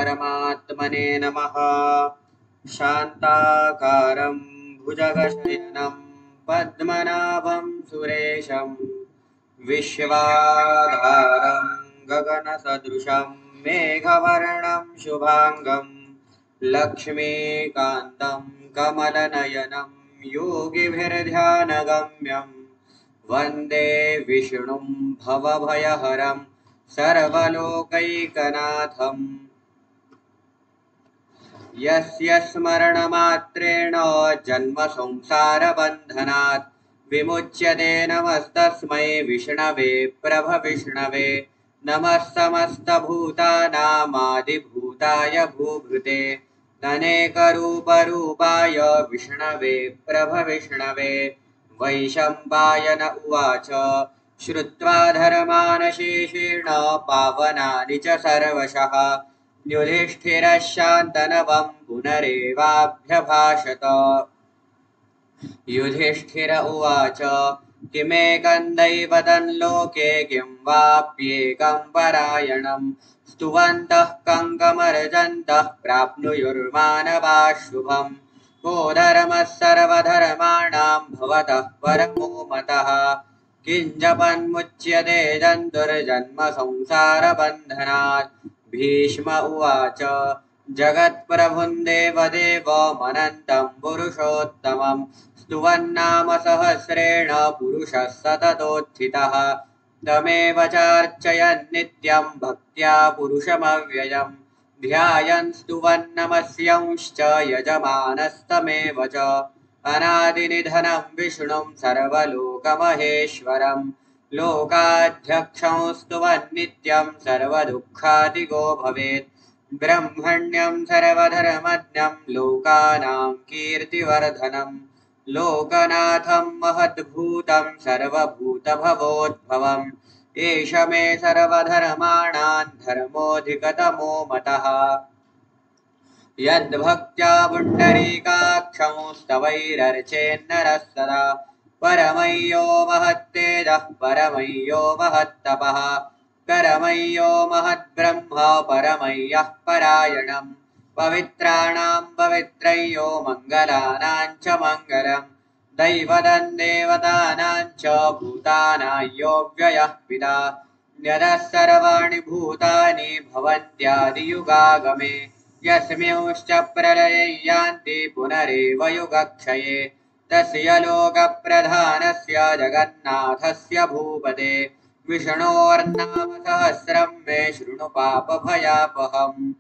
परमात्मने नमः। शान्ताकारं भुजगशयनं पद्मनाभं सुरेशं विश्वाधारं गगनसदृशं मेघवर्णं शुभांगं लक्ष्मीकान्तं कमलनयनं योगिभिर्ध्यानगम्यं वन्दे विष्णुं भवभयहरं सर्वलोकैकनाथम्। यस्य स्मरणमात्रेण जन्मसंसारबन्धनात् विमुच्यते नमस्तस्मै विष्णवे प्रभविष्णवे। नमः समस्तभूतानामादिभूताय भूभृते अनेकरूपरूपाय विष्णवे प्रभविष्णवे। वैशम्पायन उवाच श्रुत्वा धर्मानशेषेण पावनानि च सर्वशः युधिष्ठिरः शान्तनवं पुनरेवाभ्यभाषत। युधिष्ठिर उवाच किमेकं दैवतं लोके किं वाप्येकं परायणं स्तुवन्तः कङ्कमर्जन्तः प्राप्नुयुर्मानवाः शुभम्। को धर्मः सर्वधर्माणां भवतः परमो मतः किञ्जपन्मुच्यते जन्तुर्जन्म संसारबन्धनात्। भीष्म उवाच जगत्प्रभुं देवदेवमनन्तं पुरुषोत्तमं स्तुवन्नाम सहस्रेण पुरुषः सततोत्थितः। तमेव चार्चयन् नित्यं भक्त्या पुरुषमव्ययं ध्यायन् स्तुवन्नमस्यंश्च यजमानस्तमेव च। अनादिनिधनं विष्णुं सर्वलोकमहेश्वरं लोकाध्यक्षं स्तुवन्नित्यं सर्वदुःखादिगो भवेत्। ब्रह्मण्यं सर्वधर्मज्ञं लोकानां कीर्तिवर्धनं लोकनाथं महद्भूतं सर्वभूतभवोद्भवम्। एष मे सर्वधर्माणां धर्मोऽधिकतमो मतः। यद्भक्त्या पुण्डरीकाक्षं स्तवैरर्चेन्नरः सदा परमय्यो महत्तेजः परमय्यो महत्तपः परमय्यो महद्ब्रह्म परमय्यः परायणं पवित्राणां पवित्रय्यो मङ्गलानां च मङ्गलम् दैवतं देवतानां च भूतानां यो व्ययः पिता यतः सर्वाणि भूतानि भवन्त्यादियुगागमे यस्मिंश्च प्रलये यान्ति पुनरेव युगक्षये तस्य लोकप्रधानस्य जगन्नाथस्य भूपते विष्णोर्नाम सहस्रं मे शृणु पापभयापहम्।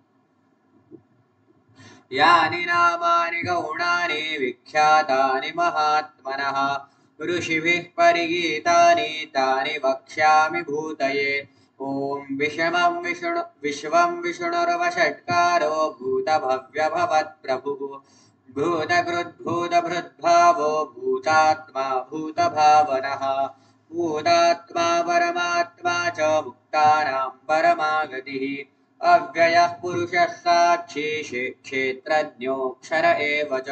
यानि नामानि गौणानि विख्यातानि महात्मनः ऋषिभिः परिगीतानि तानि वक्ष्यामि भूतये। ॐ विश्वं विष्णुर्वषट्कारो भूतभव्यभवत्प्रभुः भूतकृद्भूतभृद्भावो भूतात्मा भूतभावनः भूतात्मा परमात्मा च मुक्तानां परमागतिः अव्ययः पुरुषः साक्षी क्षेत्रज्ञोऽक्षर एव च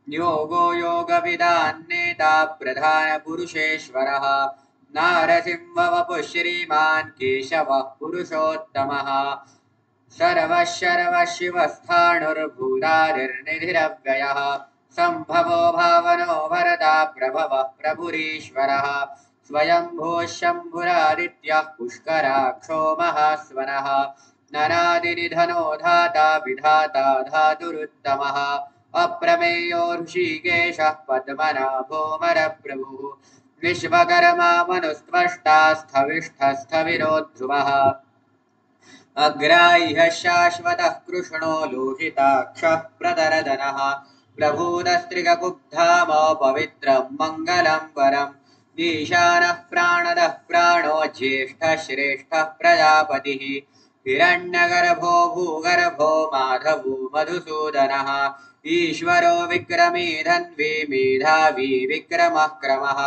योगो योगविदान्नेता प्रधानपुरुषेश्वरः नारसिंहवपुः श्रीमान् केशवः पुरुषोत्तमः सर्वशिवस्थाणुर्भूतादिर्निधिरव्ययः सम्भवो भावनो भरता प्रभवः प्रभुरीश्वरः स्वयंभूः शम्भुरादित्यः पुष्कराक्षो महास्वनः नरादिनिधनो धाता विधाता धातुरुत्तमः अप्रमेयो ऋषिकेशः पद्मनाभो मरप्रभुः विश्वकर्मा मनुस्त्वष्टा स्थविष्ठस्थविरो ध्रुवः अग्राह्यः शाश्वतः कृष्णो लोहिताक्षः प्रदरदनः प्रभूतस्त्रिगकुब्धाम पवित्रं मङ्गलं वरम् ईशानः प्राणदः प्राणो ज्येष्ठः श्रेष्ठः प्रजापतिः हिरण्यगर्भो भूगर्भो माधवो मधुसूदनः ईश्वरो विक्रमी धन्वी मेधावी विक्रमः क्रमः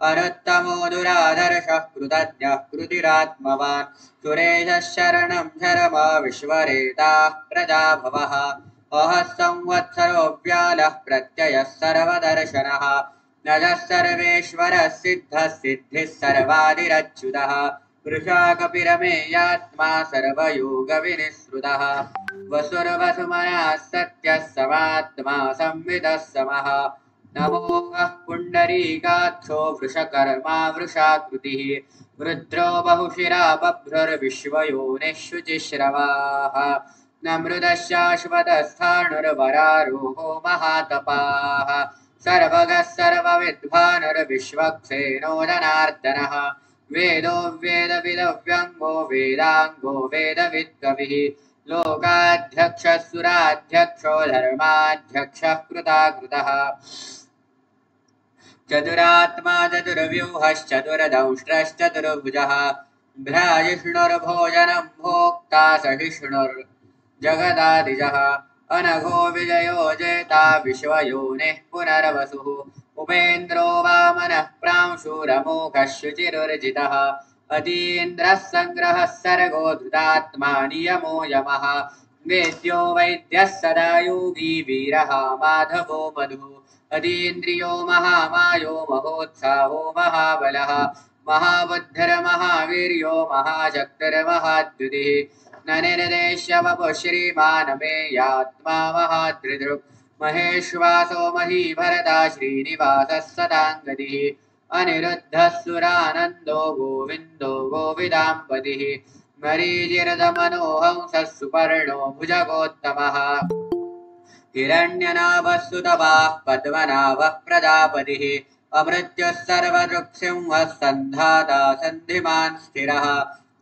अनुत्तमो दुराधर्षः कृतज्ञः कृतिरात्मवान् सुरेशः शरणं शरम विश्वरेताः प्रजाभवः अहः संवत्सरो व्यालः प्रत्ययः सर्वदर्शनः नजः सर्वेश्वरः सिद्धः सिद्धिः सर्वादिरच्युतः वृषा कपिरमेयात्मा सर्वयोगविनिःसृतः वसुर्वसुमनः सत्यः समात्मा संविदः समः नमोऽहं पुण्डरीकाक्षो वृषकर्मा वृषाकृतिः रुद्रो बहुशिरा बभ्रुर्विश्वयोनिः शुचिश्रवाः न मृदः शाश्वतस्थाणुर्वरारोहो महातपाः सर्वगः सर्वविद्वानुर्विश्वक्सेनो जनार्दनः वेदो वेदविदव्यङ्गो वेदाङ्गो वेदविद्कविः लोकाध्यक्षः सुराध्यक्षो धर्माध्यक्षः कृताकृतः चतुरात्मा चतुर्व्यूहश्चतुर्दंष्ट्रश्चतुर्भुजः भ्राजिष्णुर्भोजनं भोक्ता सहिष्णुर्जगदादिजः अनघो विजयो जेता विश्वयोनिः पुनर्वसुः उपेन्द्रो वामनः प्रांशुरमोघः शुचिरुर्जितः अतीन्द्रः सङ्ग्रहः सर्गो धृतात्मा नियमो यमः वेद्यो वैद्यः सदा योगी वीरः माधवो मधुः अतीन्द्रियो महामायो महोत्साहो महाबलः महाबुद्धिर्महावीर्यो महाशक्तिर्महाद्युतिः न निर्देश्य वपुः श्रीमान् मे यात्मा महादृदृक् महेश्वासो महीभरता श्रीनिवासः सदाङ्गतिः अनिरुद्धः सुरानन्दो गोविन्दो गोविदाम्पतिः मरीचिर्दमनोहंसः सुपर्णो भुजगोत्तमः हिरण्यनाभः सुतपाः पद्मनाभः प्रजापतिः अमृत्युः सर्वदृक्सिंहः सन्धाता सन्धिमान् स्थिरः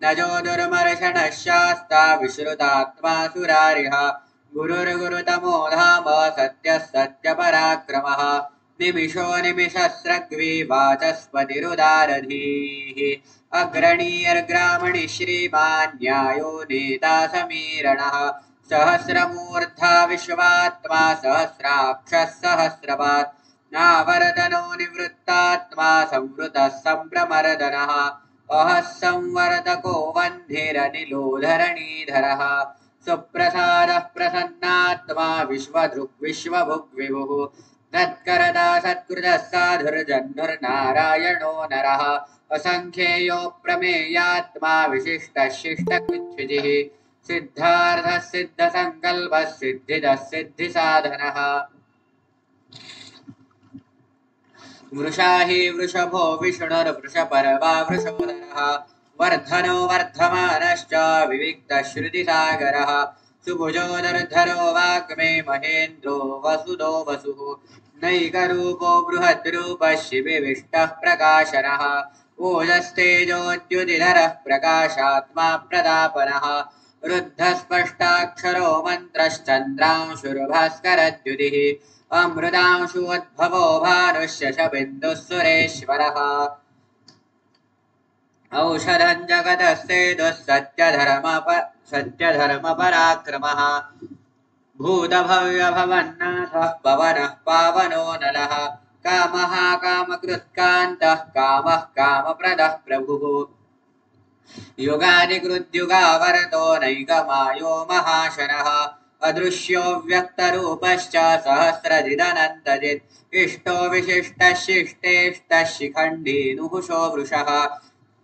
नजो दुर्मर्षणः शास्ता विश्रुतात्मा सुरारिः गुरुर्गुरुतमो धाम सत्यः सत्यपराक्रमः निमिषो निमिषस्रग्वी वाचस्पतिरुदारधीः अग्रणीर्ग्रामणि श्रीमान् न्यायो नेता समीरणः सहस्रमूर्धा विश्वात्मा सहस्राक्षः सहस्रपात् नावर्तनो निवृत्तात्मा संवृतः सम्प्रमर्दनः अहः संवर्तको वह्निरनिलोधरणीधरः सुप्रसादः प्रसन्नात्मा विश्वदृक् विश्वभुग् विभुः तत्करता सत्कृतः साधुर्जन्नुर्नारायणो नरः असङ्ख्येयो प्रमेयात्मा विशिष्टः शिष्टकृच्छितिः सिद्धार्थः सिद्धसङ्कल्पः सिद्धिदः सिद्धिसाधनः वृषा हि वृषभो विष्णुर्वृषपर्वा वृषोदरः वर्धनो वर्धमानश्च विविक्तः श्रुतिसागरः सुभुजोदर्धरो वाग्मे महेन्द्रो वसुदो वसुः नैकरूपो बृहद्रूपः शिविविष्टः प्रकाशनः ओजस्तेजोद्युतिधरः प्रकाशात्मा प्रतापनः रुद्धस्पष्टाक्षरो मन्त्रश्चन्द्रांशुर्भास्करद्युतिः अमृतांशुवद्भवो भानुश्शशबिन्दुः सुरेश्वरः औषधं जगतस्तेजः सत्यधर्मपराक्रमः भूतभव्यभवन्नाथः पवनः पावनो नलः कामः कामकृत्कान्तः कामः कामप्रदः प्रभुः युगादिकृद्युगावरतो नैकमायो महाशनः अदृश्यो व्यक्तरूपश्च सहस्रजिदनन्तजित् इष्टो विशिष्टः शिष्टेष्टः शिखण्डी नुहुषो वृषः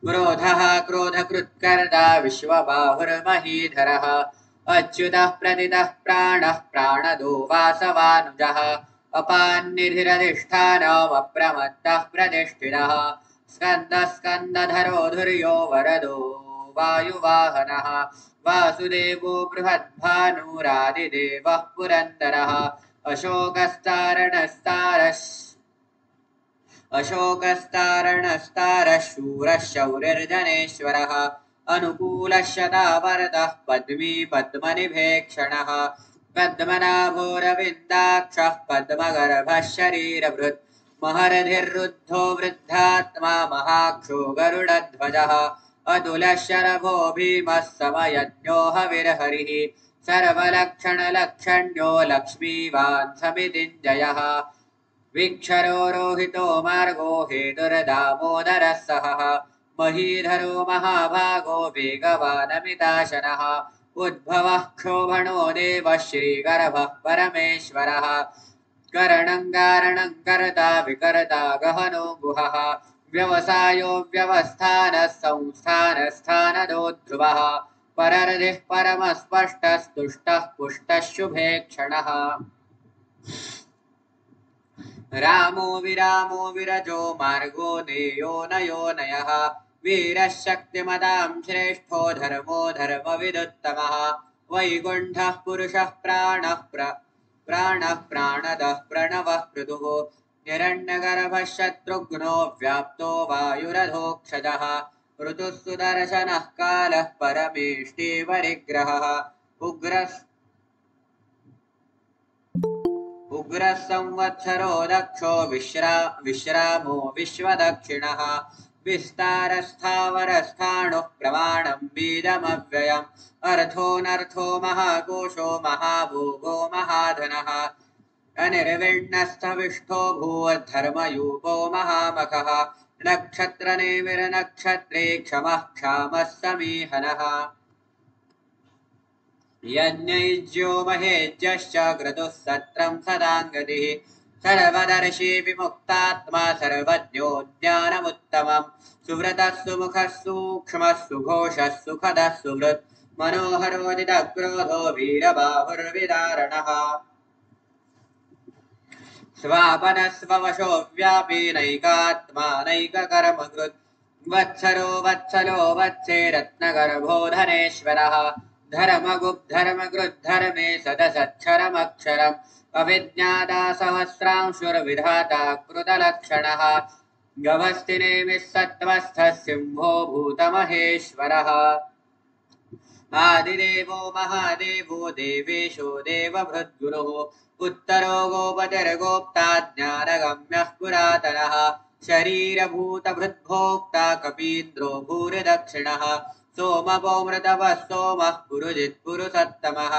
क्रोधः क्रोधकृत्कर्ता विश्वबाहुर्महीधरः अच्युतः प्रतितः प्राणः प्राणदो वासवानुजः अपान्निधिरधिष्ठानमप्रमत्तः प्रतिष्ठितः स्कन्दः स्कन्दधरो धुर्यो वरदो वायुवाहनः वासुदेवो बृहद्भानुरादिदेवः पुरन्दरः अशोकस्तारणस्तारः शूरः शौरिर्जनेश्वरः अनुकूलः शतावरतः पद्मी पद्मनिभेक्षणः पद्मनाभोरविन्दाक्षः पद्मगर्भः शरीरभृत् महरधिर्रुद्धो वृद्धात्मा महाक्षो गरुडध्वजः अतुलः शरभो भीमः समयज्ञो हविर्हरिः सर्वलक्षणलक्षण्यो लक्ष्मीवान् समितिञ्जयः विक्षरो रोहितो मार्गो हेतुर्दामोदरः सहः महीधरो महाभागो वेगवानमिताशनः उद्भवः क्षोभणो देवः श्रीगर्भः परमेश्वरः करणं कारणं कर्ता विकर्ता गहनो गुहः व्यवसायो व्यवस्थानः संस्थानस्थानदो ध्रुवः पररधिः परमस्पष्टस्तुष्टः पुष्टः शुभे क्षणः रामो विरजो मार्गो नेयो नयो नयः वीरः शक्तिमतां श्रेष्ठो धर्मो धर्मविदुत्तमः वैकुण्ठः पुरुषः प्राणः प्राणदः प्रणवः पृथुः हिरण्यगर्भः शत्रुघ्नो व्याप्तो वायुरधोक्षजः ऋतुः सुदर्शनः कालः परमेष्टि परिग्रहः उग्रः संवत्सरो दक्षो विश्रामो विश्वदक्षिणः विस्तारस्थावरस्थाणुः प्रमाणं बीजमव्ययम् अर्थोऽनर्थो महाकोशो महाभोगो महाधनः अनिर्विण्णस्थविष्ठो भूवद्धर्मयूपो महामखः नक्षत्रनेमिर्नक्षत्रे क्षमः क्षामः समीहनः यज्ञैज्यो महेज्यश्च क्रतुः सत्रं सदाङ्गतिः सर्वदर्शी विमुक्तात्मा सर्वज्ञो ज्ञानमुत्तमम् सुव्रतः सुमुखः सूक्ष्मः सुघोषः सुखदः सुहृत् मनोहरोदितक्रोधो वीरबाहुर्विदारणः स्वापनस्ववशो व्यापी नैकात्मा नैककर्मकृत् वत्सरो वत्से रत्नगर्भो धनेश्वरः धर्मकृद्धर्मे सदसक्षरमक्षरम् अविज्ञाता सहस्रांशुर्विधाता कृतलक्षणः गभस्तिनेमिः सत्त्वस्थः सिंहो भूतमहेश्वरः आदिदेवो महादेवो देवेशो देवभृद्गुरुः उत्तरो गोपतिर्गोप्ता ज्ञानगम्यः पुरातनः शरीरभूतभृद्भोक्ता कपीन्द्रो भूरिदक्षिणः सोमपोमृतवः सोमः पुरुजित्पुरुषत्तमः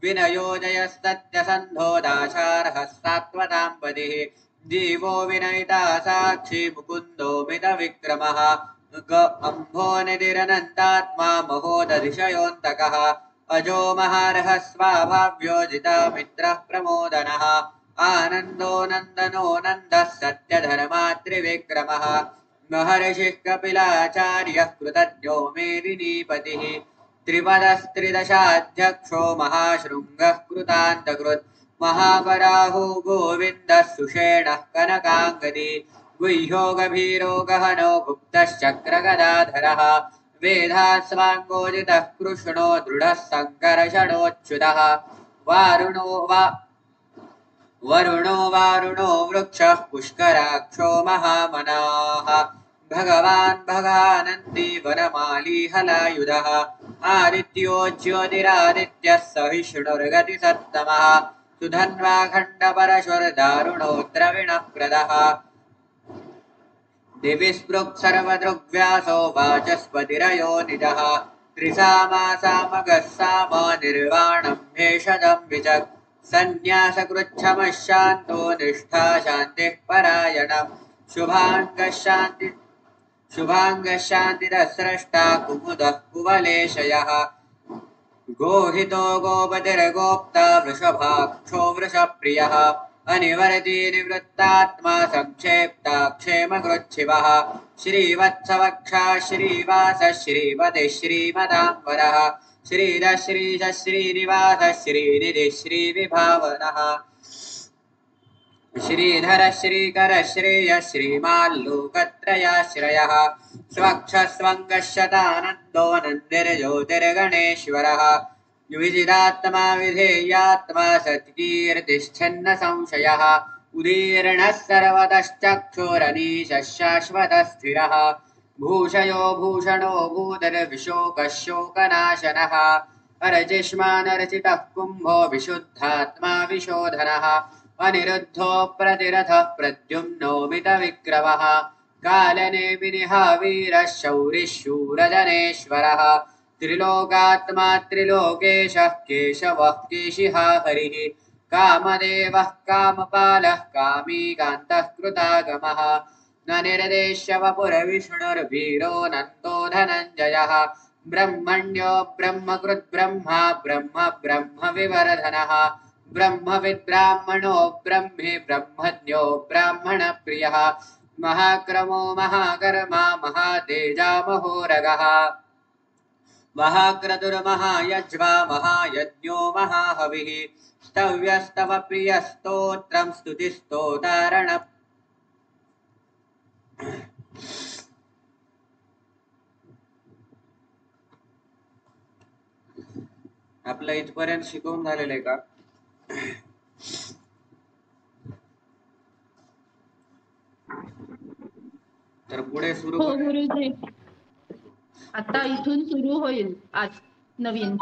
विनयो जयस्तत्यसन्धो दाशार्हः सात्वतां पदिः जीवो विनयिता साक्षी मुकुन्दो मितविक्रमः अम्भोनिधिरनन्तात्मा महोदधिशयोऽन्तकः अजो महार्हः स्वाभाव्योजिता मित्रः प्रमोदनः आनन्दो नन्दनो नन्दः सत्यधर्मात्रिविक्रमः महर्षिः कपिलाचार्यः कृतज्ञो मेदिनीपतिः त्रिपदस्त्रिदशाध्यक्षो महाशृङ्गः कृतान्तकृत् महावराहो गोविन्दः सुषेणः कनकाङ्गदी गुह्यो गभीरो गहनो गुप्तश्चक्रगदाधरः वेदास्वाङ्गोजितः कृष्णो दृढः सङ्कर्षणोच्युतः वरुणो वृक्षः पुष्कराक्षो महामनाः भगवान् भगानन्दी वनमाली हलायुधः आदित्यो ज्योतिरादित्यः सहिष्णुर्गतिसत्तमः सुधन्वाखण्डपरशुर्दारुणो द्रविणप्रदः दिवि स्पृक् सर्वदृग्व्यासो वाचस्पतिरयो निजः त्रिसामासामगः साम निर्वाणं भेषजं विचक् सन्न्यासकृच्छमः शान्तो निष्ठा शान्तिः परायणम् शुभाङ्गः शान्तिरस्रष्टा कुमुदः कुवलेशयः गोहितो गोपतिर्गोप्ता वृषभाक्षो वृषप्रियः अनिवर्ती निवृत्तात्मा संक्षेप्ता क्षेमकृच्छिवः श्रीवत्सवक्षा श्रीवासः श्रीपतिः श्रीमदाम्बरः श्रीधः श्रीशः श्रीनिवासः श्रीनिधिः श्रीविभावनः श्रीधरः श्रीकरः श्रेयः श्रीमाल्लोकत्रयाश्रयः स्वक्षः स्वङ्गः शतानन्दो नन्दिर्ज्योतिर्गणेश्वरः विजितात्मा विधेयात्मा सत्कीर्तिश्छन्न संशयः उदीर्णः सर्वतश्चक्षुरनीशः शाश्वतः स्थिरः भूषयो भूषणो भूतिर्विशोकः शोकनाशनः अर्चिष्मानर्चितः कुम्भो विशुद्धात्मा विशोधनः अनिरुद्धो प्रतिरथः प्रद्युम्नो मितविक्रमः कालनेमिनिः वीरः शौरिः शूरजनेश्वरः त्रिलोकात्मा त्रिलोकेशः केशवः केशिहा हरिः कामदेवः कामपालः कामीकान्तः कृतागमः न निर्देश्यवपुरविष्णुर्वीरो नन्दो धनञ्जयः ब्रह्मण्यो ब्रह्मकृद्ब्रह्मा ब्रह्म ब्रह्मविवर्धनः ब्रह्मविद्ब्राह्मणो ब्रह्मे ब्रह्मज्ञो ब्राह्मणप्रियः महाक्रमो महाकर्मा महातेजा महोरगः महाक्रतुर्महायज्वा महायज्ञो महाहविः स्तव्यस्तव प्रियस्तोत्रं स्तुतिस्तोतारण आपलं इथपर्यंत शिकवून झालेलं आहे का? तर पुढे सुरू हो गुरुजी, आता इथून सुरू होईल आज नवीन.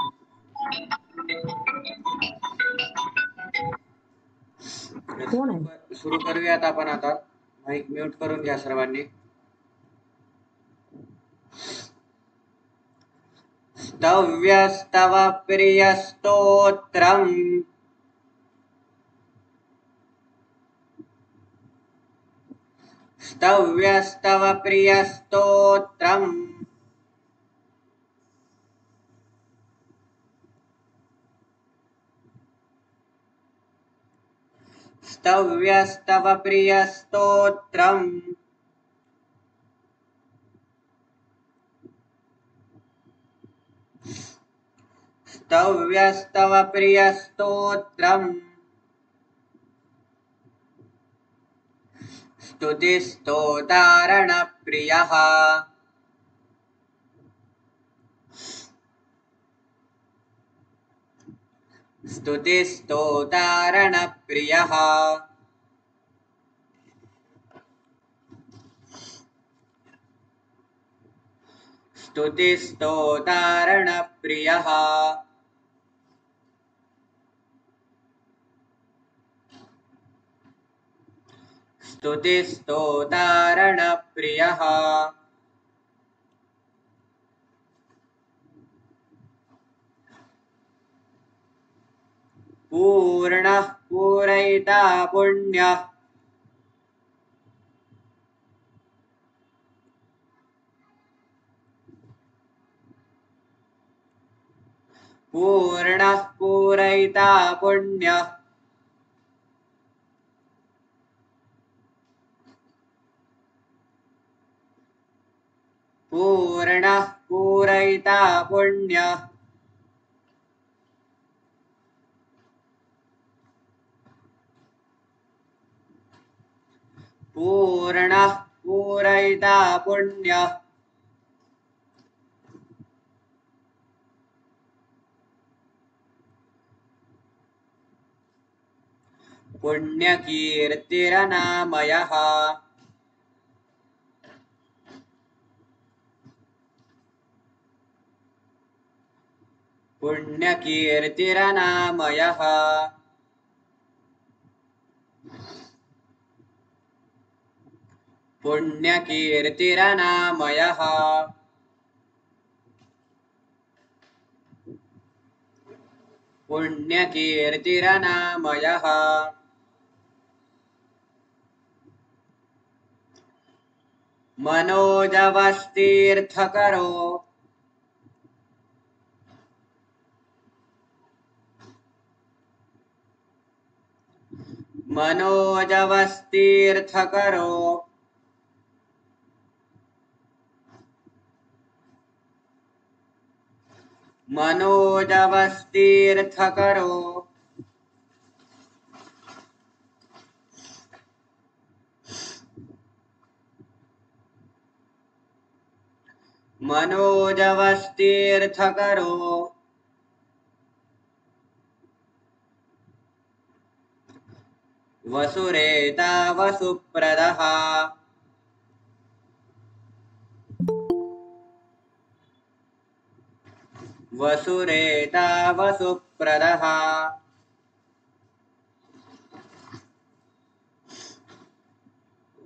सुरू करूयात आपण आता. माईक म्यूट करून घ्या सर्वांनी. स्तव्यस्तव प्रियस्तोत्रम् स्तव्यस्तव प्रियस्तोत्रम् स्तव्यस्तव प्रियस्तोत्रम् स्तव्यस्तव प्रियस्तोत्रम् स्तुतिस्तोतारणप्रियः स्तुतिस्तोतारणप्रियः स्तुतिस्तोतारणप्रियः स्तुतिस्तोतारणप्रियः पूर्णः पूरयिता पुण्यः पूर्णः पूरयिता पुण्यः पूर्णः पूरयिता पुण्यः पूर्णः पूरयिता पुण्यः पुण्यकीर्तिरनामयः पुण्यकीर्तिरनामयः पुण्यकीर्तिरनामयः पुण्यकीर्तिरनामयः मनोजवस्तीर्थकरो मनोजवस्तीर्थकरो मनोजवस्तीर्थकरो मनोजवस्तीर्थकरो वसुरेता वसुप्रदः वसुरेता वसुप्रदः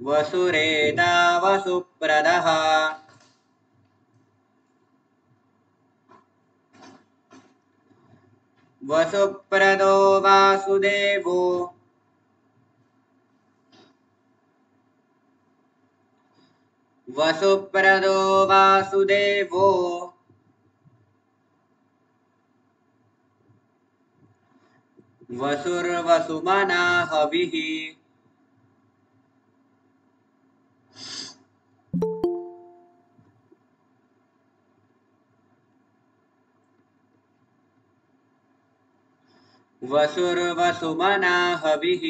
वसुरेता वसुप्रदः वसुप्रदो वासुदेवो वसुप्रदो वासुदेवो वसुर्वसुमना हविः वसुर्वसुमना हविः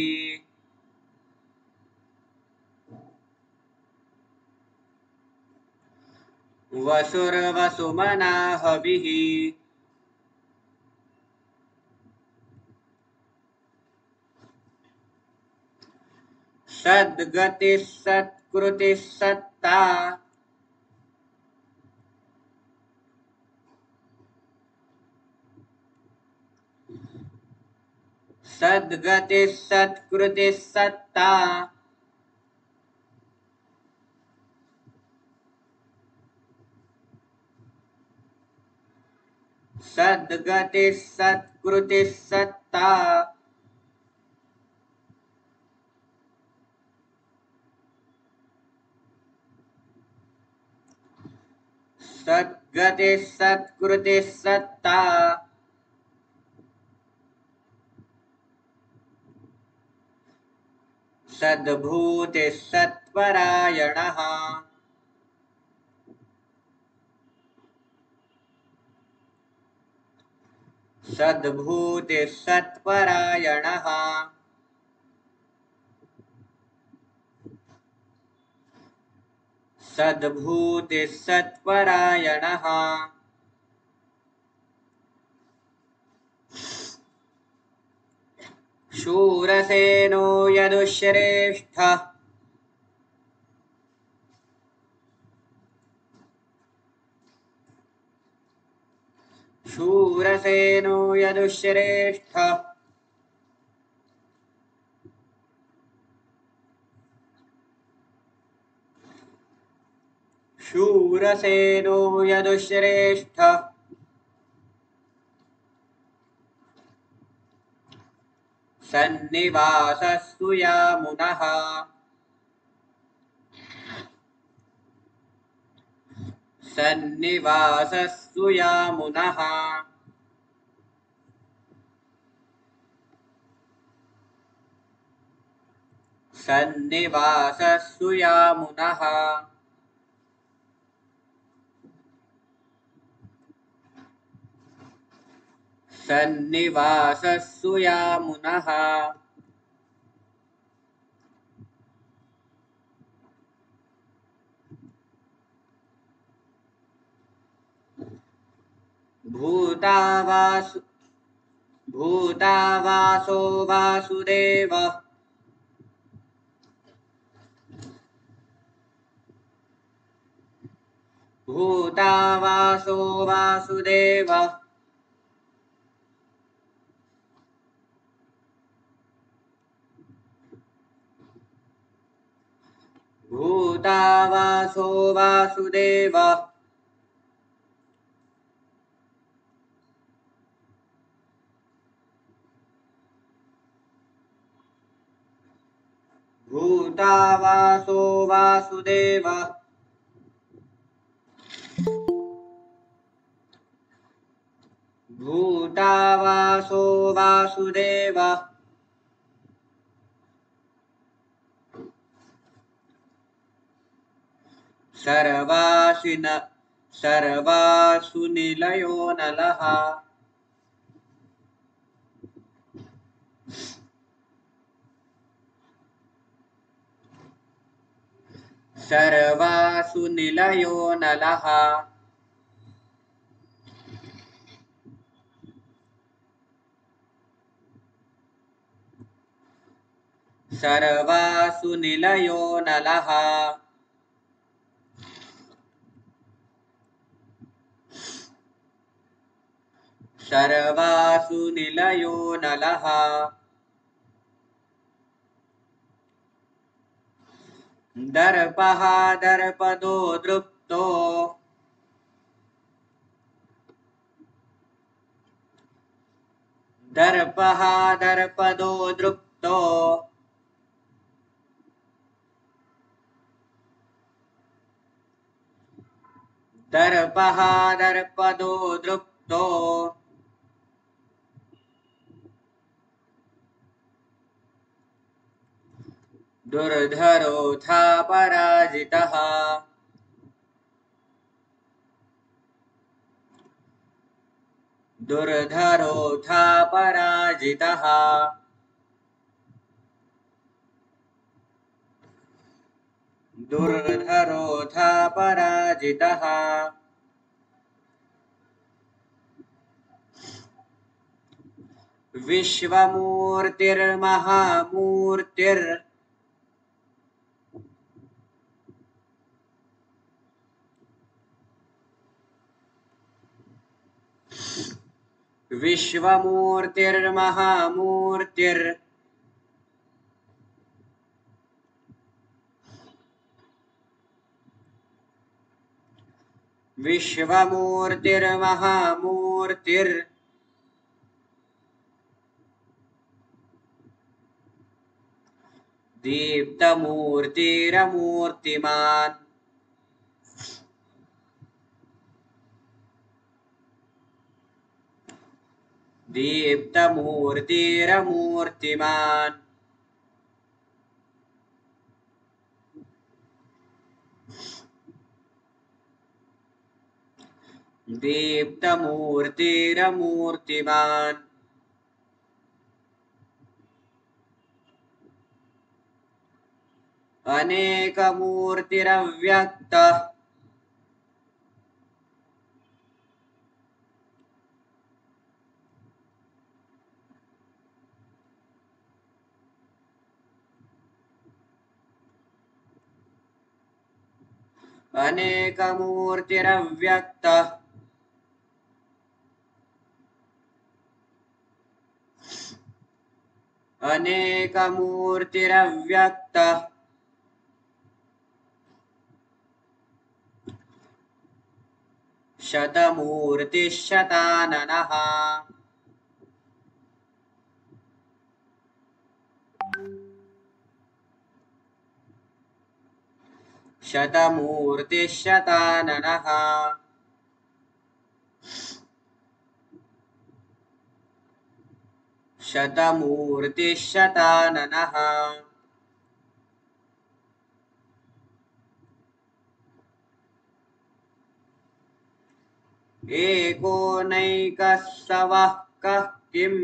वसुर्वसुमना हविः सद्गतिः सत्कृतिः सत्ता सद्गतिः सत्कृतिः सत्ता सद्गतिः सत्कृतिः सत्ता सद्गतिः सत्कृतिः सत्ता सद्भूतिः सत्परायणः सद्भूतिः सत्परायणः सद्भूतिः सत्परायणः शूरसेनो यदुश्रेष्ठः शूरसेनो यदुश्रेष्ठः शूरसेनो यदुश्रेष्ठः सन्निवासस्तु यामुनः सन्निवासस्तु यामुनः सन्निवासस्तु यामुनः सन्निवासस्तु यामुनः भूतावासो भूतावासो वासुदेवः भूतावासो वासुदेवः भूतावासो वासुदेवः भूतावासो वासुदेवः भूतावासो वासुदेवः सर्वासु निलयो नलः सर्वासु निलयो नलः सर्वासु निलयो नलः सर्वासु निलयो नलः दर्पः दर्पदो दृप्तो दर्पः दर्पदो दृप्तो दर्पः दर्पदो दृप्तो दुर्धरोऽथा पराजितः दुर्धरोऽथा पराजितः दुर्धरोऽथा पराजितः विश्वमूर्तिर्महामूर्तिर् विश्वमूर्तिर्महामूर्तिर् विश्वमूर्तिर्महामूर्तिर् दीप्तमूर्तिरमूर्तिमान् दीप्तमूर्तिरमूर्तिमान् दीप्तमूर्तिरमूर्तिमान् अनेकमूर्तिरव्यक्तः अनेकमूर्तिरव्यक्तः अनेकमूर्तिरव्यक्तः शतमूर्तिशताननः शतमूर्तिशताननः शतमूर्तिशताननः एकोनैकस्सवः कः किम्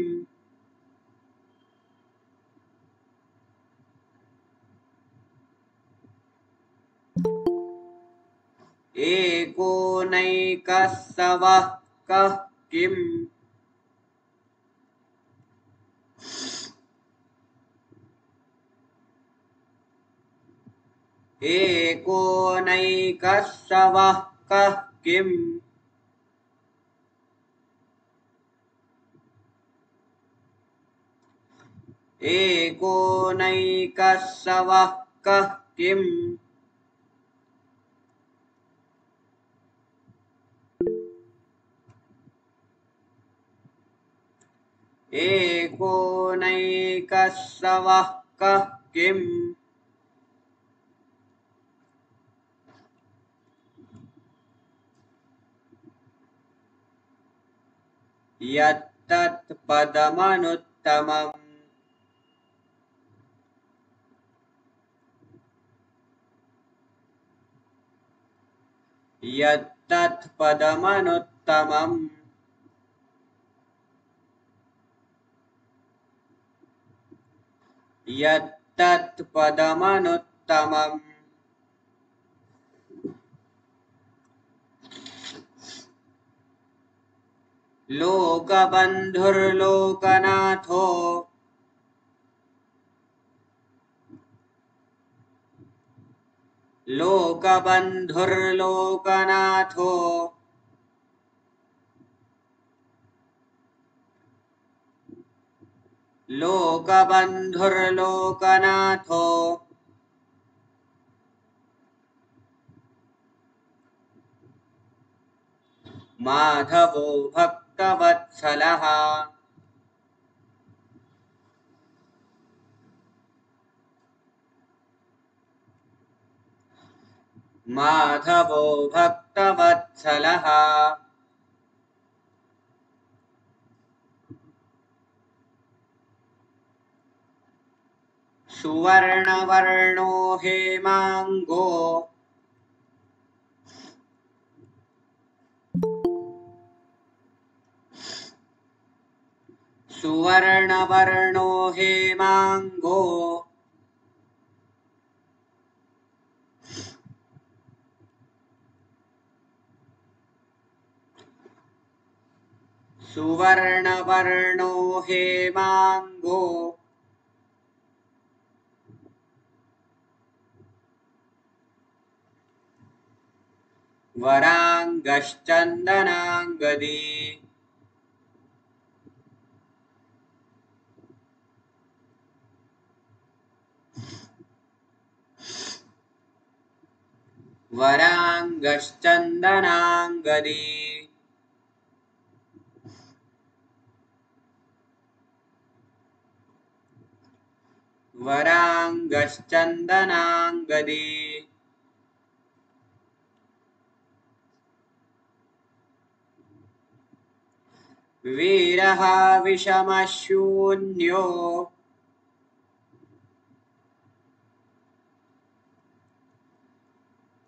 एकोनैकस्सवः कः किम् एकोनैकस्सवः कः किम् एकोनैकस्सवः कः किम् एकोनैकस्सवः कः किम् यत्तत् पदमनुत्तमम् यत्तत् पदमनुत्तमम् यत्तत् पदमनुत्तमम् लोकबन्धुर्लोकनाथो लोकबन्धुर्लोकनाथो लोकबन्धुर्लोकनाथो माधवो भक्तवत्सलः माधवो भक्तवत्सलः सुवर्णवर्णो हेमाङ्गो सुवर्णवर्णो हेमांगो सुवर्णवर्णो हेमांगो वरांगश्चंदनांगदी वरांगश्चंदनांगदी वरांगश्चंदनांगदी वीरः विषमशून्यो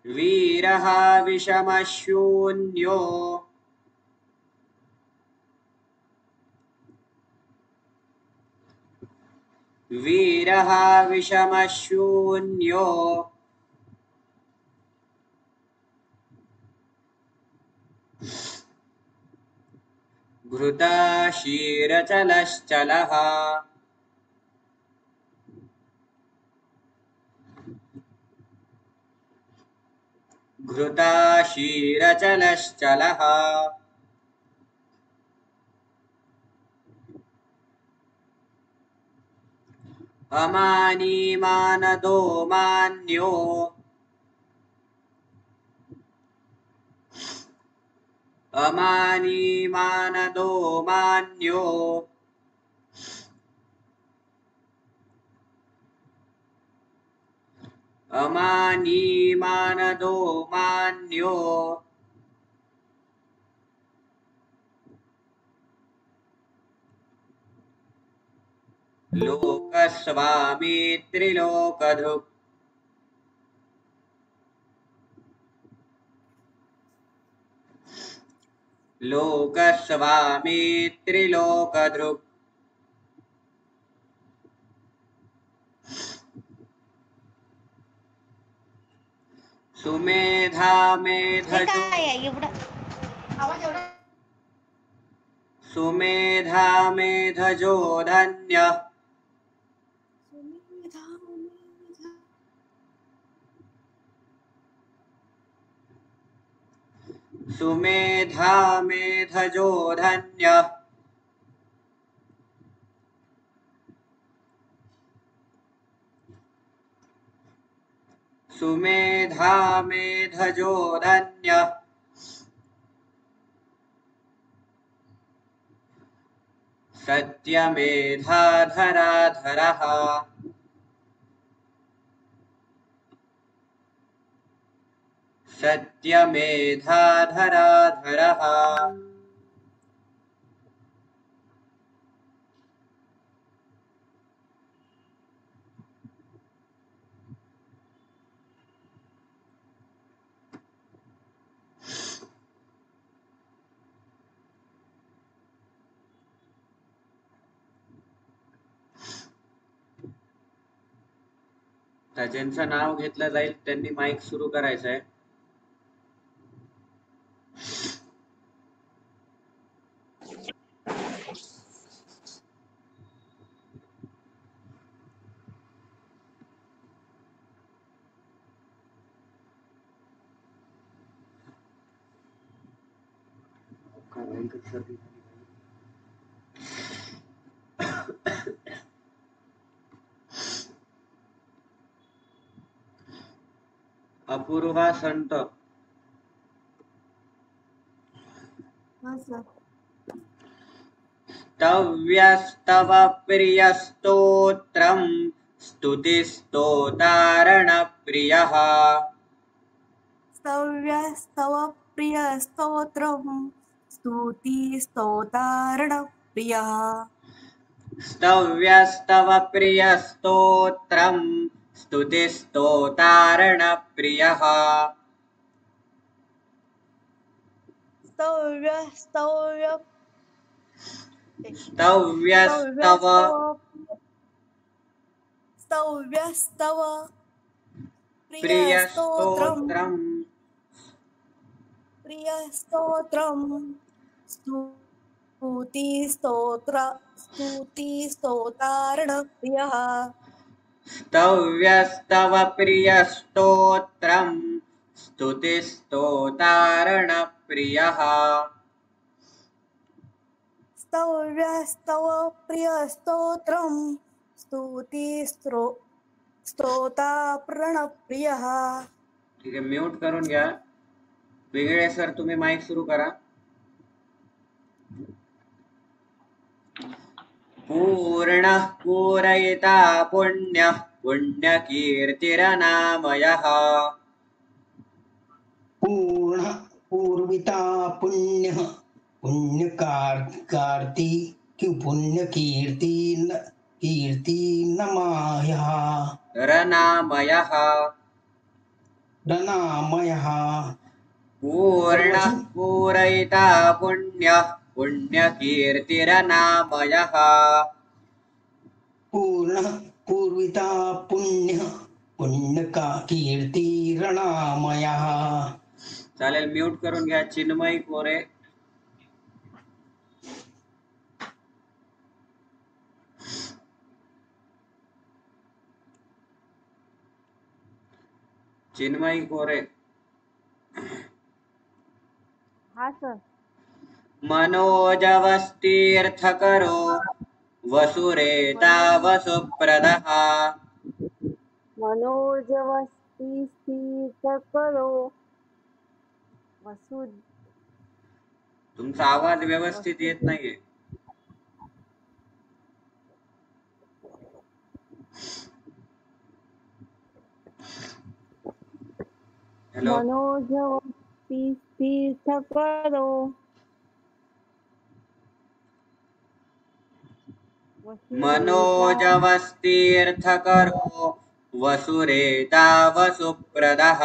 वीरः विषमशून्यो वीरः विषमशून्यो घृताशीरचलश्चलः घृताशीरचलश्चलः अमानी मानदो मान्यो अमानी मानदो मान्यो अमानी मानदो मान्यो लोकस्वामी त्रिलोकधुक् लोकस्वामी त्रिलोकधृक् सुमेधा मेधजो सुमेधा मेधजो धन्यः सुमेधा मेधजो धन्यः सुमेधा मेधजो धन्यः सत्यमेधाधराधरः सत्यमेधाधराधरः तर ज्यांचं नाव घेतलं जाईल त्यांनी माईक सुरू करायचं आहे. अपूर्वा संत स्तव्यस्तव प्रियस्तोत्रम् स्तुतिस्तोतारणप्रियः स्तव्यस्तव प्रियस्तोत्रम् स्तुतिस्तोतारणप्रियः स्तव्यस्तव प्रियस्तोत्रम् स्तुतिस्तोतारणप्रियः स्तव्यस्तव्य स्तव्यस्तव स्तव्यस्तव प्रियस्तोत्रम् प्रियस्तोत्रम् प्रियस्तोत्रम् स्तुतिस्तोतारणप्रियः स्तव्यस्तव प्रियस्तोत्रम् स्तुतिस्तोतारणप्रियः स्तव्यस्तव प्रियस्तोत्रम् स्तोताप्रणप्रियः. ठीक आहे, म्यूट करून घ्या. वेगळे सर तुम्ही माईक सुरू करा. पूर्णः पूरयिता पुण्यः पुण्यकीर्तिरनामयः पूर्ण पूर्विता पुण्यः पुण्यकार्ति पुण्यकीर्ति कीर्ति नमायः रनामयः रनामयः पूर्णः पूरयिता पुण्यः पुण्यकीर्तिरनामयः पूर्ण पूर्विता पुण्यः पुण्यकीर्ति रनामयः. चालेल, म्यूट करून घ्या. चिन्मयी कोरे. चिन्मयी कोरे. हा सर. मनोजवस्तीर्थकरो वसुरेता वसुप्रदः मनोजवस्तीर्थकरो वसु. तुमचा आवाज व्यवस्थित येत नाहीये. हॅलो. मनोजवस्तीर्थकरो मनोजवस्तीर्थकरो वसुरेता वसुप्रदः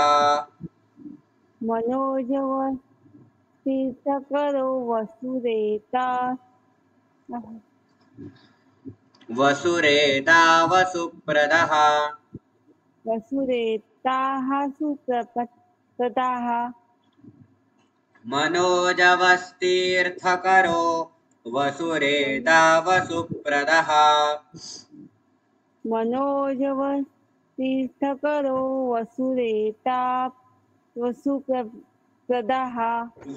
मनोजवस्तीर्थकरो वसुरेता वसुरेता वसुप्रदः वसुरेताः सुप्रदाः. मनोजवस्तीर्थकरो वसुरेता वसुप्रदः मनोजवस्तीर्थकरो वसुरेता वसुप्रदाः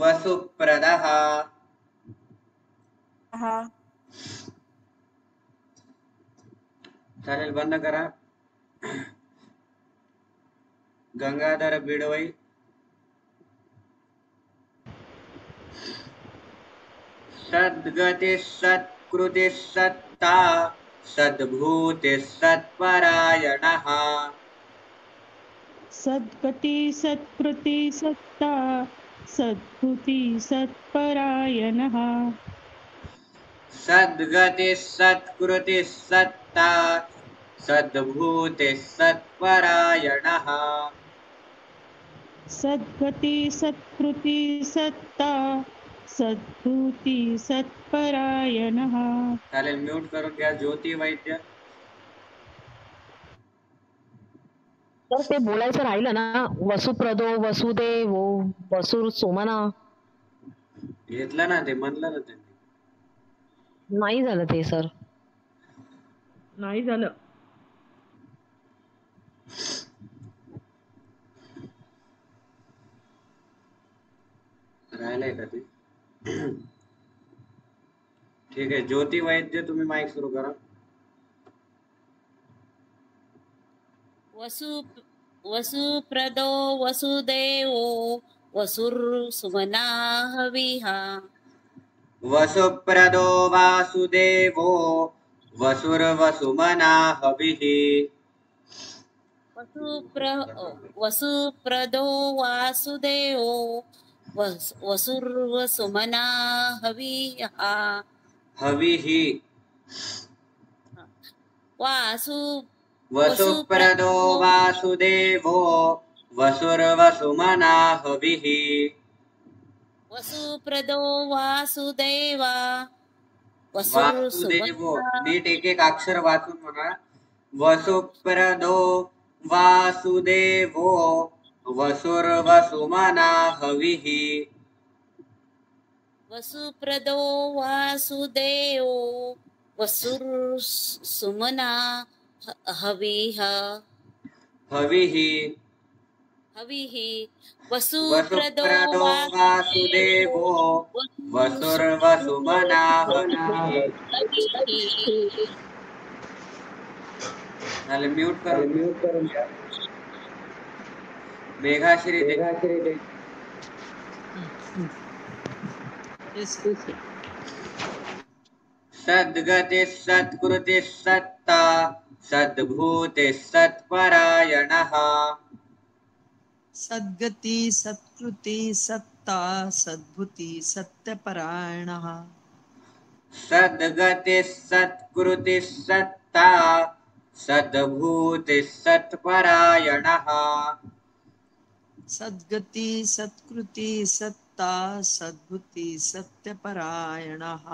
वसुप्रदः. चालेल, बंद करा. गंगाधर बिडवई. सद्गति सत्कृति सत्ता सद्भूति सत्परायणः सद्गति सत्कृति सत्ता सद्भूति सत्परायणः सद्गति सत्कृति सत्ता सद्भूति सत्परायणः सद्गति सत्कृति सत्ता सद्भूति सत्परायणः. चालेल, म्यूट करून घ्या. ज्योती वैद्य. तर ते बोलायचं राहिलं ना, वसुप्रदो वसुदेवो वसुर सोमना. घेतलं ना, ते म्हणलं ना त्यांनी. नाही झालं ते सर. नाही झालं. राहिलंय का ते? ठीक आहे, ज्योती वैद्य तुम्ही माईक सुरू करा. वसुप्रदो वसुदेवो वसुर्सुमना हविः वसुप्रदो वासुदेवो वसुर्वसुमना हविः वसुप्रदो वासुदेवो वसुर्वसुमना हविः हविः वसुप्रदो वासुदेवो वसुर्वसुमना हविः वसुप्रदो वासुदेवा वसुर वासुदेवो, सुमना नीट एक एक अक्षर वाचून म्हणा. वसुप्रदो वासुदेवो वसुर्वसुमना हविः. वसुप्रदो वासुदेवो वसुर सुमना हविः हविः. हविः वसुप्रदो वसुप्रदो वासुदेवो वसुर्वसुमना हविः. झाले, म्यूट करून घ्या. मेघाश्री दे. सद्गति सत्कृति सत्ता सद्भूति सत्परायणः. सद्गति सत्कृति सत्ता सद्भूति सत्यपरायणः. सद्गति सत्कृति सत्ता सद्भूति सत्परायणः. सद्गति सत्कृति सत्ता सद्भूति सत्यपरायणः.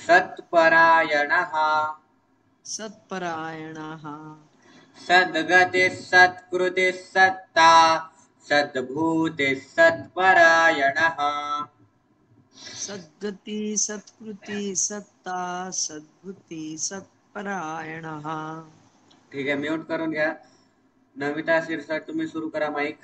सत्परायणः. सत्परायणः. सद्गति सत्कृति सत्ता सद्भूति सत्परायणः. सद्गति सत्कृति सत्ता सद्भूति सत्परायणः. ठीक आहे, म्यूट करून घ्या. नमिता शिरसाट, तुम्ही सुरू करा माईक.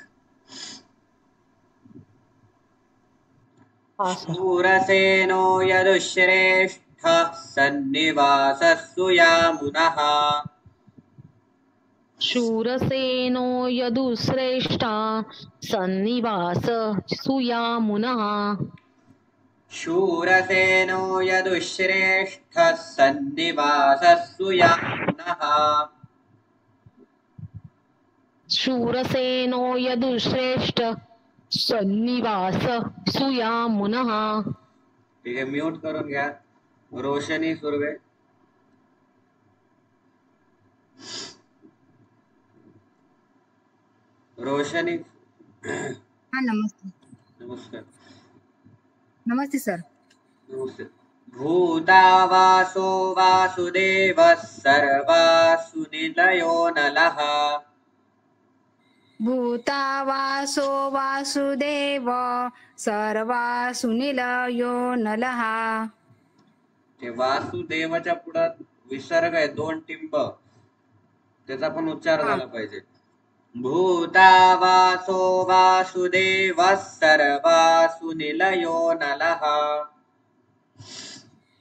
हा सर. शूरसेनो यदुश्रेष्ठः सन्निवासः सुयामुनः. शूरसेनो यदुश्रेष्ठा सन्निवास सुयामुनः. शूरसेनो यदुश्रेष्ठः सन्निवासः सुयामुनः. शूरसेनो यदुश्रेष्ठ सन्निवास सुयामुनः. ठीक आहे, म्यूट करून घ्या. रोशनी सुर्वे. रोशनी. हाँ नमस्ते. नमस्कार. नमस्ते सर. नमस्ते. भूतावासो वासुदेवः सर्वासु निलयो नलः. भूतावासो वासुदेव सर्वासु निलयो नलः. ते वासुदेवाच्या पुढं विसर्ग आहे, 2 टिंब, त्याचा पण उच्चार झाला पाहिजे. भूतावासो वासुदेवः सर्वासु निलयो नलः.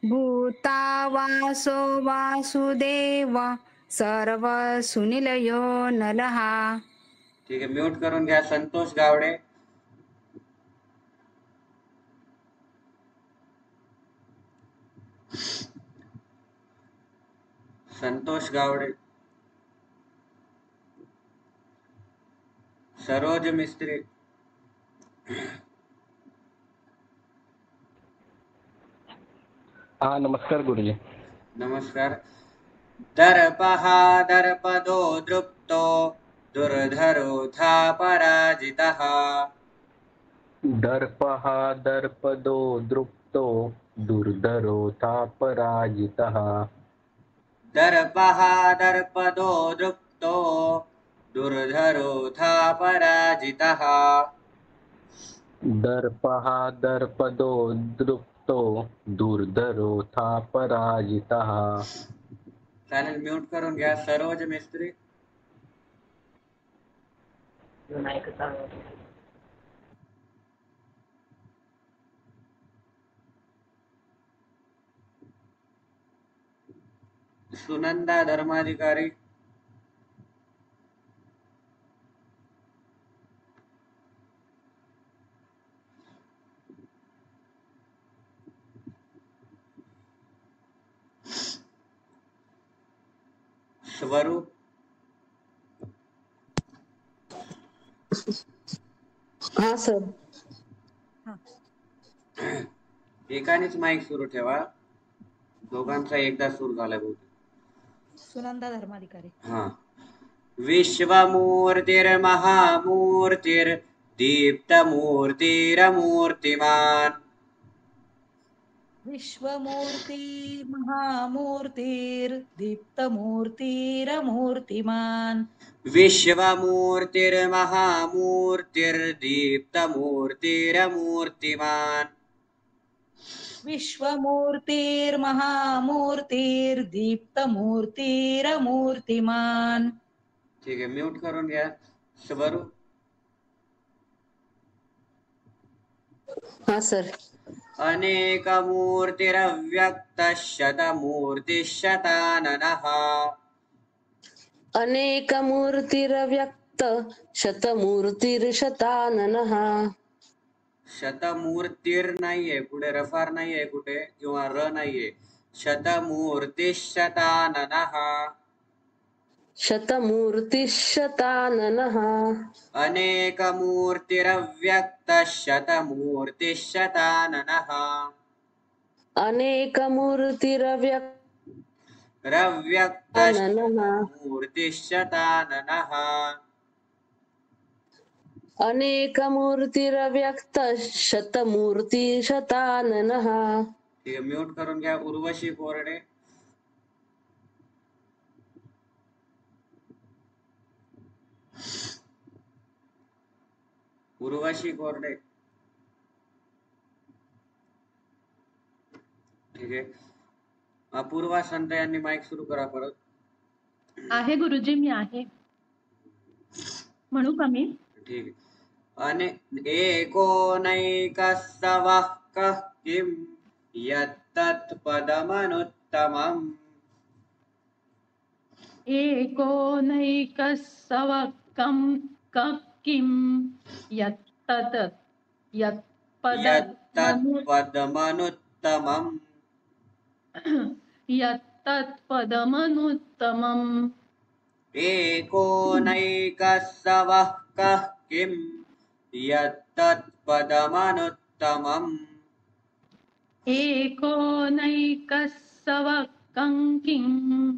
भूतावासो वासुदेव सर्वसु निलयो नलः. ठीक आहे, म्यूट करून घ्या. संतोष गावडे. संतोष गावडे. सरोज मिस्त्री. हाँ नमस्कार गुरुजी. नमस्कार. दर्पः दर्पदो दृप्तो दुर्धरोऽथा पराजितः. दर्पः दर्पदो दृप्तो दुर्धरोऽथा पराजितः. दर्पः दर्पदो दृप्तो दुर्धरोऽथा पराजितः. दर्पः दर्पदो दृप्तो दुर्धरोऽथा पराजितः. चालेल, म्यूट करून घ्या. सरोज मिस्त्री. सुनंदा धर्माधिकारी. स्वरूप. हा सर. एकानेच माईक सुरू ठेवा. दोघांचा एकदा सुरू झाला बहुतेक. सुनंदा धर्माधिकारी. हा. विश्वमूर्तिर्महामूर्तिर्दीप्तमूर्तिरमूर्तिमान्. विश्वमूर्तिर्महामूर्तिर्दीप्तमूर्तिरमूर्तिमान् विश्वमूर्तिर्महामूर्तिर्दीप्तमूर्तिरमूर्तिमान् विश्वमूर्तिर्महामूर्तिर्दीप्तमूर्तिरमूर्तिमान् ठीक आहे, म्यूट करून घ्या स्वरू. हा सर. अनेकमूर्तिरव्यक्तः शतमूर्तिशताननः. अनेकमूर्तिरव्यक्त शतमूर्तिर्शताननः. शतमूर्तीर नाहीये, पुढे रफार नाहीये कुठे किंवा र नाहीये. शतमूर्तिशताननः. शतमूर्तिशताननः. अनेकमूर्तिरव्यक्तः शतमूर्तिशताननः. अनेकमूर्तिरव्यक्तः मूर्तिशताननः. अनेकमूर्तिरव्यक्तः शतमूर्तिशताननः. ठीक आहे, म्यूट करून घ्या उर्वशी कोरडे. उर्वशी कोरडे. ठीक आहे, अपूर्वा संत यांनी माईक सुरू करा परत. आहे गुरुजी, मी आहे. म्हणू का मी? ठीक आहे. एकोनैकस्तवः कः किं यत्तत्पदमनुत्तमम्. एकोनैकस्सवकं किं यत्तत्पदमनुत्तमम्. यत्तत्पदमनुत्तमम्. एकोनैकस्तवः कः किं यत्तत्पदमनुत्तमम्. एकोनैकस्सवकं किं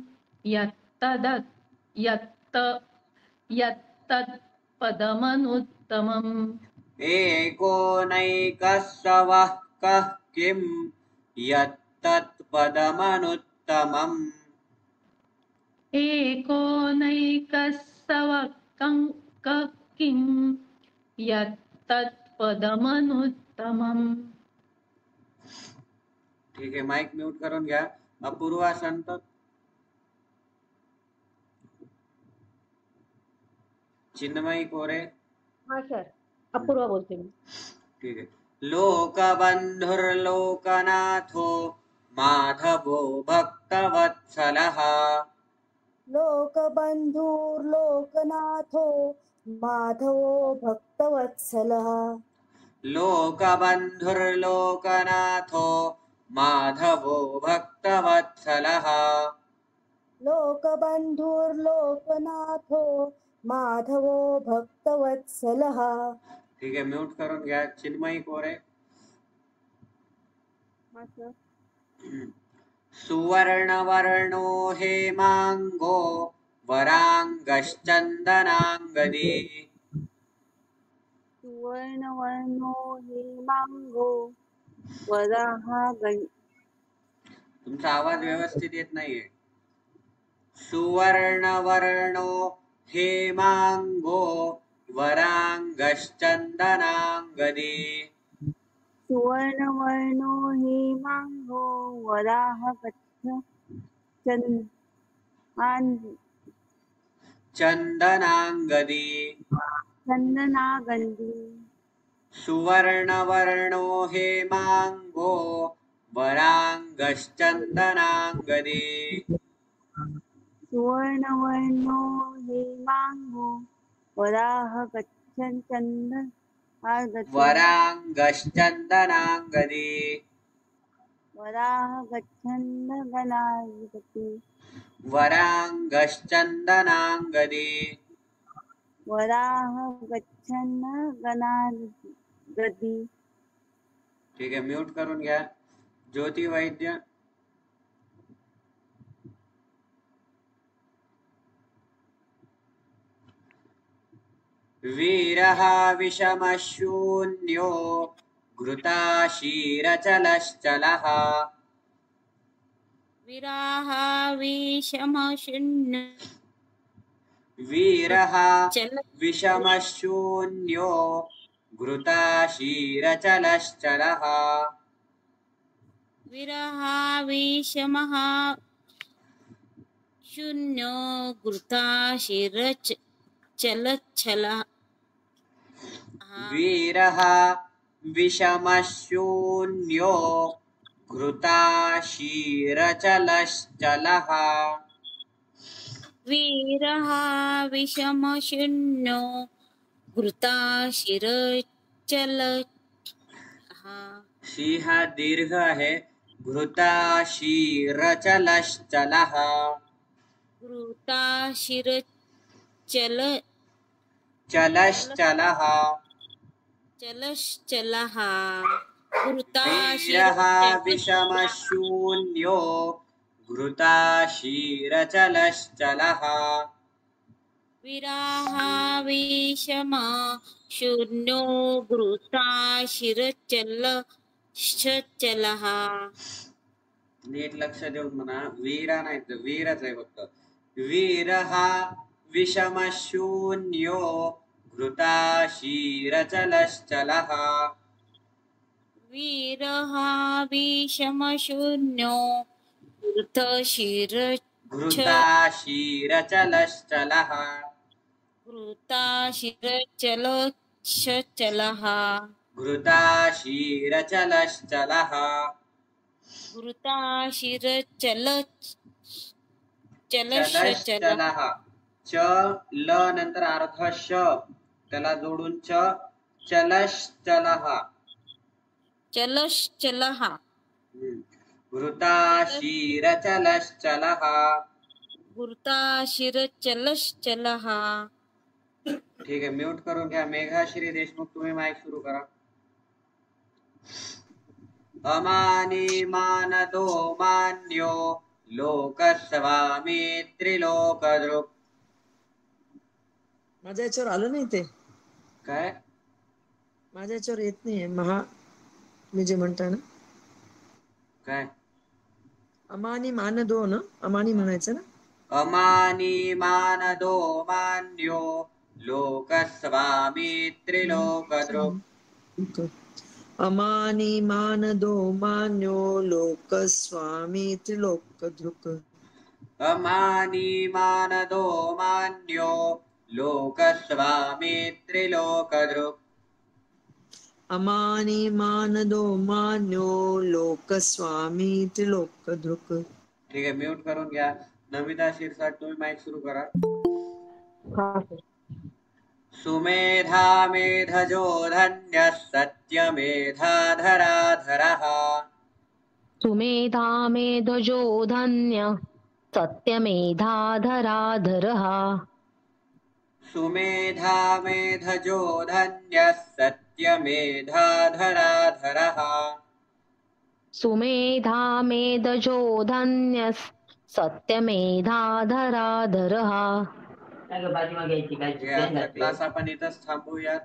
यत्तत्पदमनुत्तमम्. एकोनैकस्तवः कः किं यत्तत्पदमनुत्तमम्. एकोनैकस्सवकं किं यत्तत्पदमनुत्तमम्. ठीक आहे, माईक म्यूट करून घ्या. अपूर्वा संत. चिन्मयी कोरे. हा सर, अपूर्वा बोलते मी. ठीक आहे. लोकबंधुर्लोकनाथो माधवो भक्तवत्सलः. लोकबन्धुर्लोकनाथो माधवो भक्तवत्सलः. लोकबंधुर्लोकनाथो माधवो भक्तवत्सलः. लोकबन्धुर्लोकनाथो माधवो भक्तवत्सलः. ठीक आहे, म्यूट करून घ्या. चिन्मयी कोरे. सुवर्णवर्णो हेमांगो वरांगश्चंदनांगदी. सुवर्णवर्णो हेमांगो वरांगश्चंदनांगदी. तुमचा आवाज व्यवस्थित येत नाहीये. सुवर्णवर्णो हेमांगो वरांगश्चंदनांगदी. सुवर्णवर्णो हेमांगो चंदनांगदी. सुवर्णवर्णो हेमांगो वरांगश्चंदनांगदी. सुवर्णवर्णो हेमांगो वरांगश्चंदनांगदी. वरांगश्चंदनांगदी. वरांगश्चंदनांगदी. वरांगश्चंदनांगदी. ठीक आहे, म्यूट करून घ्या. ज्योती वैद्य. वीरः विषमशून्यो घृताशीरचलश्चलः विराहाविशमशून्य वीरः चल विषमशून्यो घृताशीरचलश्चलः विरहाविशमः शून्यो घृताशिरचलच्छलः वीरः विषमशून्यो घृताशीरचलश्चलः वीरः विषमशून्यो घृताशिरचल सिंह दीर्घ है घृताशीरचलश्चलः घृताशिरचल चलश्चलः चलश्चलः वीरः विषमशून्यो घृताशीरचलश्चलः विराहाविषम शून्यो घृताशिरचलश्चलः नीट लक्ष देऊन म्हणा वीरा नाही तर वीरच आहे फक्त वीरः विषमशून्यो घृताशीरचलश्चलः वीरः विषमशून्यो घृताशीरचलश्चलः घृताशिरचलश्चलः घृताशीरचलश्चलः चलश्चलः च ल नंतर अर्ध श त्याला जोडून च चलश्चलः चलश्चलः घृताशीरचलश्चलः घृताशिरचलश्चलः ठीक आहे म्यूट करून घ्या मेघाश्री देशमुख तुम्ही माईक सुरू करा अमानी मानदो मान्यो लोकस्वामी त्रिलोकदृक् माझ्या याच्यावर आलं नाही ते काय माझ्या याच्यावर येत नाहीये महा तुम्ही जे म्हणताय ना काय अमानी मानदो ना अमानी म्हणायचं ना अमानी मानदो मान्यो लोकस्वामी त्रिलोकदृक् अमानी मानदो मान्यो लोकस्वामी त्रिलोकदृक् अमानी मानदो मान्यो लोकस्वामी त्रिलोकदृक् अमानी मानदो मान्यो लोकस्वामी त्रिलोकदृक् ठीक आहे म्यूट करून घ्या नमिता शिरसाट तुम्ही माईक सुरू करा सुमेधा मेधजो धन्यः सत्यमेधाधराधरः सुमेधा मेधजो धन्य सत्यमेधाधराधरः सुमेधा मेधजो धन्यः सत्यमेधाधराधरः सुमेधा मेधजो धन्य सत्यमेधाधराधरः क्लास आपण इथंच थांबूयात.